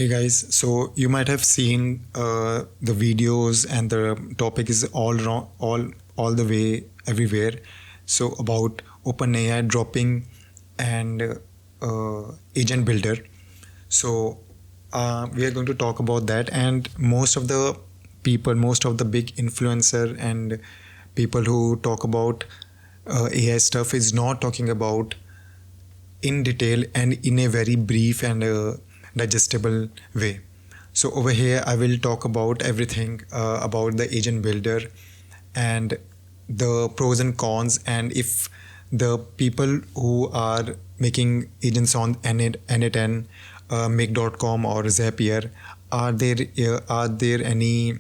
Hey guys, so you might have seen the videos and the topic is all wrong, all the way everywhere. So about OpenAI dropping and agent builder. So we are going to talk about that, and most of the people, most of the big influencer and people who talk about AI stuff is not talking about in detail and in a very brief and digestible way. So over here, I will talk about everything about the agent builder and the pros and cons, and if the people who are making agents on N8N, Make.com or Zapier, are there any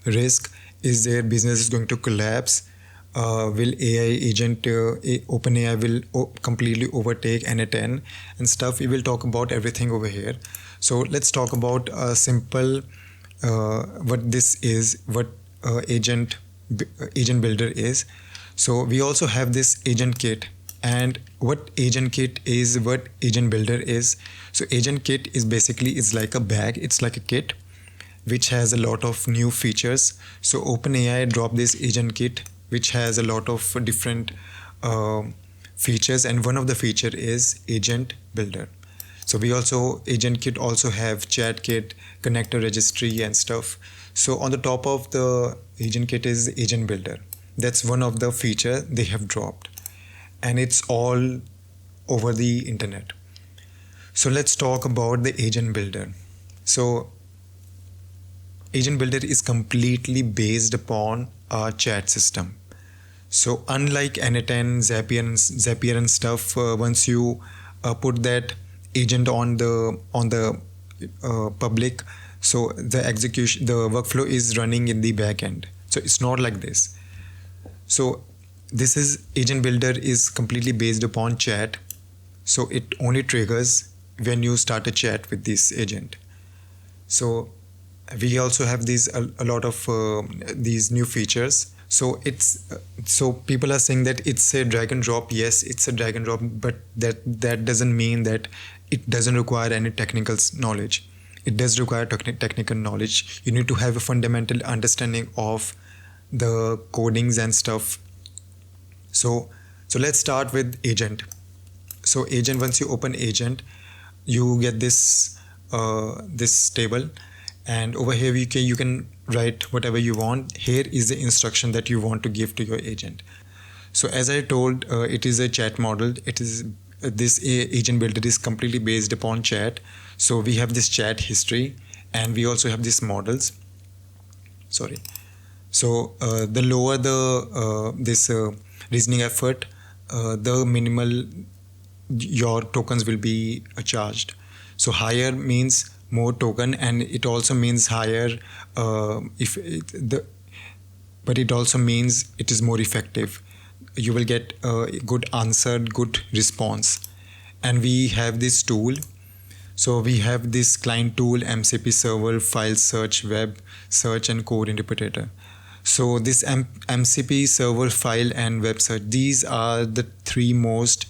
risk? Is their business is going to collapse? Will AI agent OpenAI will completely overtake N8N and stuff? We will talk about everything over here. So let's talk about a simple what this is, what agent builder is. So we also have this agent kit, and what agent kit is, what agent builder is. So agent kit is basically is like a bag, it's like a kit which has a lot of new features. So OpenAI dropped this agent kit which has a lot of different features, and one of the feature is agent builder. So we also agent kit also have chat kit, connector registry and stuff. So on the top of the agent kit is agent builder. That's one of the feature they have dropped, and it's all over the internet. So let's talk about the agent builder. So agent builder is completely based upon a chat system. So unlike N8N, Zapier and stuff, once you put that agent on the public, so the workflow is running in the back end. So it's not like this. So this is agent builder is completely based upon chat. So it only triggers when you start a chat with this agent. So we also have a lot of these new features. So so people are saying that it's a drag and drop. Yes, it's a drag and drop, but that doesn't mean that it doesn't require any technical knowledge. It does require technical knowledge. You need to have a fundamental understanding of the codings and stuff. So let's start with agent. So agent, once you open agent, you get this this table, and over here you can write whatever you want. Here is the instruction that you want to give to your agent. So as I told, it is a chat model. It is this agent builder is completely based upon chat. So we have this chat history, and we also have these models. Sorry. So the lower the this reasoning effort, the minimal your tokens will be charged. So higher means more token, and it also means higher if it, the but it also means it is more effective. You will get a good answer, good response. And we have this tool. So we have this client tool, MCP server, file search, web search, and code interpreter. So this MCP server, file, and web search, these are the three most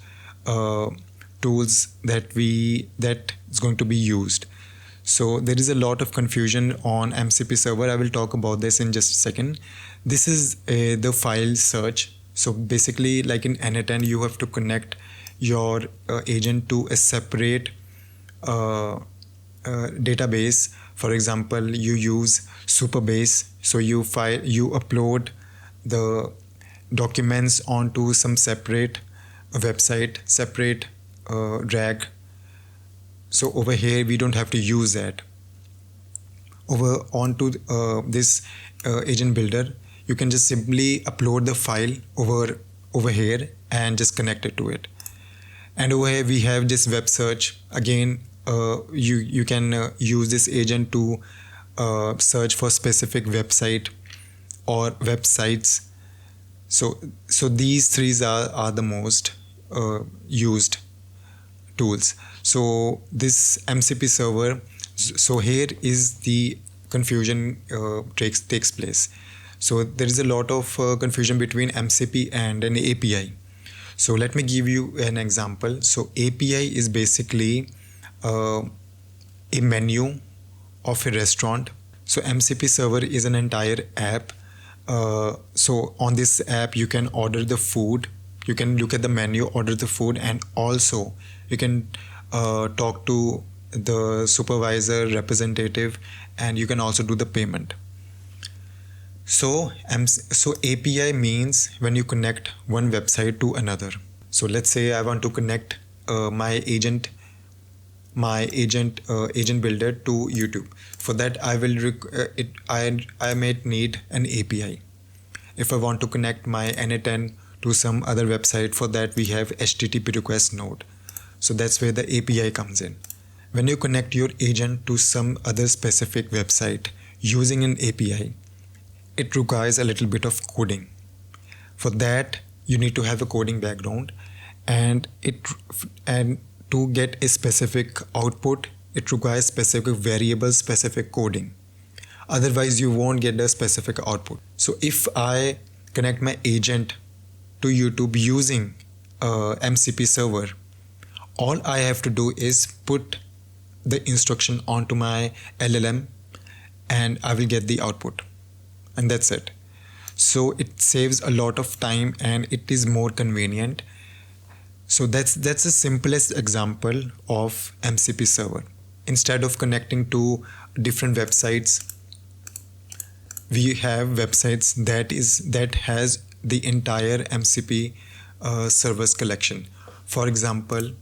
tools that is going to be used. So there is a lot of confusion on MCP server. I will talk about this in just a second. This is the file search. So basically, like in N8N, you have to connect your agent to a separate database. For example, you use Superbase. So you upload the documents onto some separate website, separate drag. So over here we don't have to use that. Over onto this agent builder, you can just simply upload the file over here and just connect it to it. And over here we have this web search. Again, you can use this agent to search for specific website or websites. So these three are the most used tools. So this MCP server, so here is the confusion takes place. So there is a lot of confusion between MCP and an API. So let me give you an example. So API is basically a menu of a restaurant. So MCP server is an entire app. So on this app you can order the food, you can look at the menu, order the food, and also you can talk to the supervisor representative, and you can also do the payment. So API means when you connect one website to another. So let's say I want to connect my agent agent builder to YouTube. For that I will I may need an API. If I want to connect my N10 to some other website, for that we have HTTP request node. So that's where the API comes in. When you connect your agent to some other specific website using an API, it requires a little bit of coding. For that you need to have a coding background, and to get a specific output it requires specific variables, specific coding. Otherwise you won't get a specific output. So if I connect my agent to YouTube using MCP server, all I have to do is put the instruction onto my LLM and I will get the output, and that's it. So it saves a lot of time and it is more convenient. So that's the simplest example of MCP server. Instead of connecting to different websites, we have websites that has the entire MCP servers collection. For example,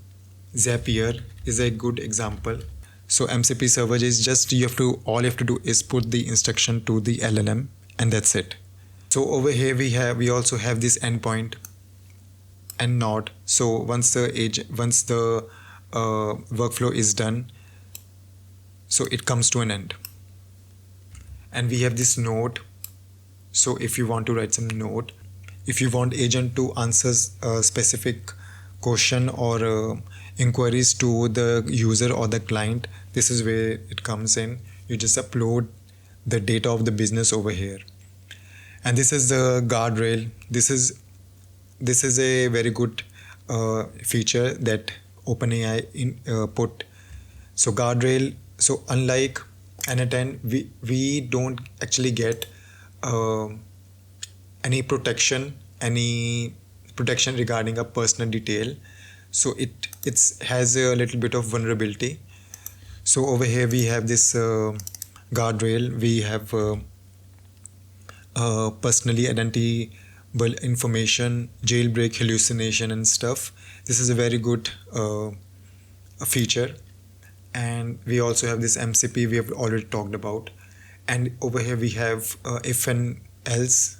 Zapier is a good example. So MCP server is just all you have to do is put the instruction to the LLM, and that's it. So over here we also have this endpoint and node. So once the workflow is done, so it comes to an end. And we have this node. So if you want to write some node, if you want agent to answer a specific question or inquiries to the user or the client, this is where it comes in. You just upload the data of the business over here. And this is the guardrail. This is a very good feature that OpenAI put. So guardrail. So unlike N10, we don't actually get any protection regarding a personal detail. So it has a little bit of vulnerability. So over here we have this guardrail. We have personally identifiable information, jailbreak, hallucination and stuff. This is a very good feature. And we also have this MCP we have already talked about. And over here we have if and else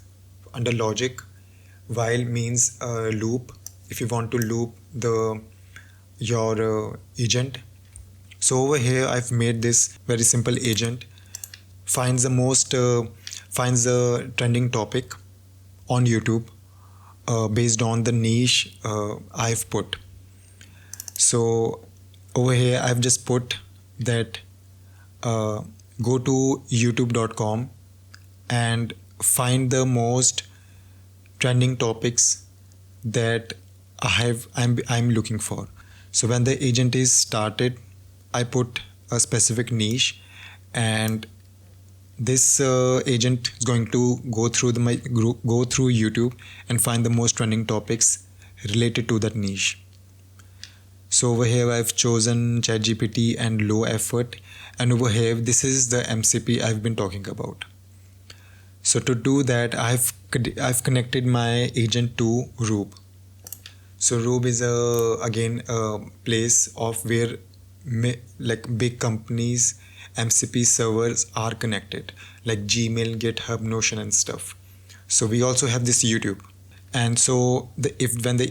under logic. While means loop, if you want to loop your agent. So over here I've made this very simple agent. Finds the trending topic on YouTube based on the niche I've put. So over here I've just put that go to youtube.com and find the most trending topics that I'm looking for. So when the agent is started, I put a specific niche, and this agent is going to go through YouTube and find the most trending topics related to that niche. So over here I've chosen ChatGPT and low effort, and over here this is the MCP I've been talking about. So to do that I've connected my agent to Rube. So Rube is again a place of where like big companies MCP servers are connected, like Gmail, GitHub, Notion and stuff. So we also have this YouTube. And so when the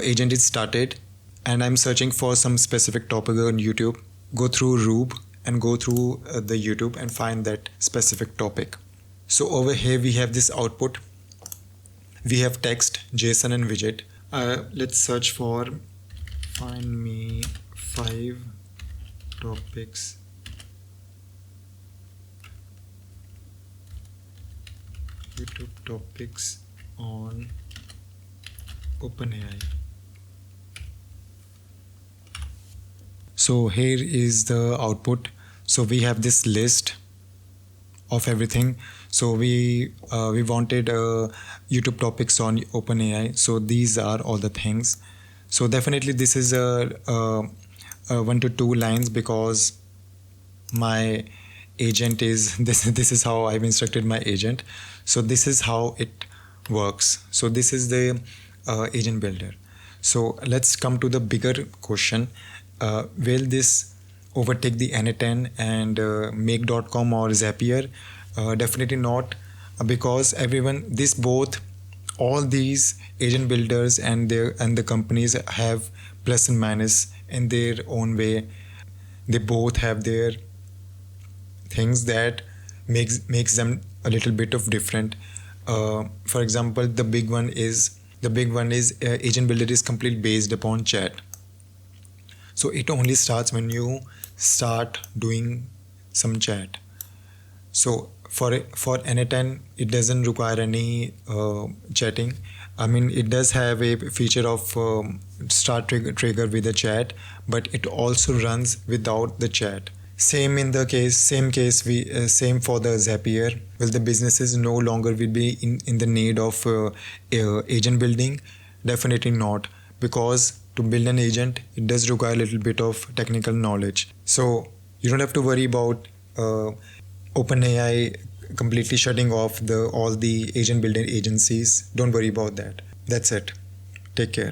agent is started and I'm searching for some specific topic on YouTube, go through Rube and go through the YouTube and find that specific topic. So over here we have this output. We have text, JSON and widget. Let's search for find me 5 topics YouTube topics on OpenAI. So here is the output. So we have this list of everything. So we wanted YouTube topics on OpenAI. So these are all the things. So definitely this is a 1 to 2 lines, because my agent is this. This is how I've instructed my agent. So this is how it works. So this is the agent builder. So let's come to the bigger question. Will this overtake the N10 and make.com or Zapier? Definitely not, because everyone, this both, all these agent builders and the companies have plus and minus in their own way. They both have their things that makes them a little bit of different. For example, the big one is agent builder is completely based upon chat. So it only starts when you start doing some chat. So for N10, it doesn't require any chatting. I mean, it does have a feature of start trigger with a chat, but it also runs without the chat. Same case we same for the Zapier. Well, the businesses no longer will be in the need of agent building. Definitely not, because to build an agent, it does require a little bit of technical knowledge. So you don't have to worry about OpenAI completely shutting off the all the agent building agencies. Don't worry about that. That's it. Take care.